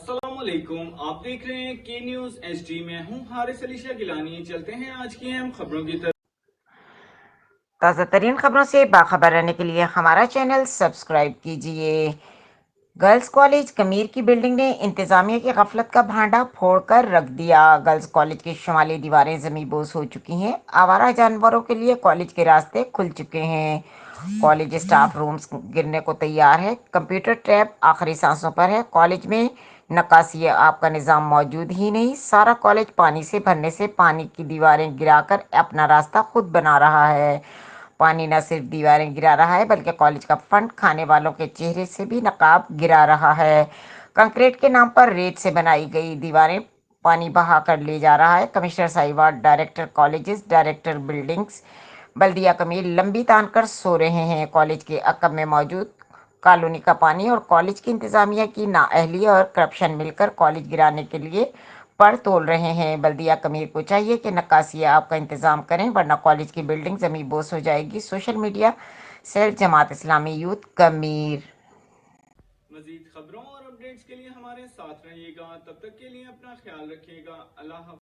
अस्सलामुअलैकुम, आप देख रहे हैं के न्यूज एचडी में हूं हारिस अली शाह गिलानी। चलते हैं आज की अहम खबरों की तरफ। ताज़ा तरीन खबरों से बाखबर रहने के लिए हमारा चैनल सब्सक्राइब कीजिए। गर्ल्स कॉलेज कमीर की बिल्डिंग ने इंतजामिया की गफलत का भांडा फोड़कर रख दिया। गर्ल्स कॉलेज की शुमाली दीवारें ज़मींदोज़ हो चुकी हैं। आवारा जानवरों के लिए कॉलेज के रास्ते खुल चुके हैं। कॉलेज स्टाफ रूम्स गिरने को तैयार है। कंप्यूटर टैब आखिरी सांसों पर है। कॉलेज में नक्कासी आब का निज़ाम मौजूद ही नहीं। सारा कॉलेज पानी से भरने से पानी की दीवारें गिराकर अपना रास्ता खुद बना रहा है। पानी न सिर्फ दीवारें गिरा रहा है बल्कि कॉलेज का फंड खाने वालों के चेहरे से भी नकाब गिरा रहा है। कंक्रीट के नाम पर रेत से बनाई गई दीवारें पानी बहा कर ले जा रहा है। Commissioner Sahiwal, director colleges, director buildings, बल्दिया कमीर लंबी तान कर सो रहे हैं। कॉलेज के अकब में मौजूद कॉलोनी का पानी और कॉलेज की इंतजामिया की नाअहली और करप्शन मिलकर कॉलेज गिराने के लिए पर तोल रहे हैं। बल्दिया कमीर को चाहिए कि नक्कासी आब का इंतजाम करें वरना कॉलेज की बिल्डिंग जमी बोस हो जाएगी। Social media cell Jamaat Islami youth कमीर। मजीद खबरों और अपडेट्स के लिए हमारे साथ रहिएगा। तब तक के लिए अपना ख्याल रखिएगा। अल्लाह हाफ़िज़।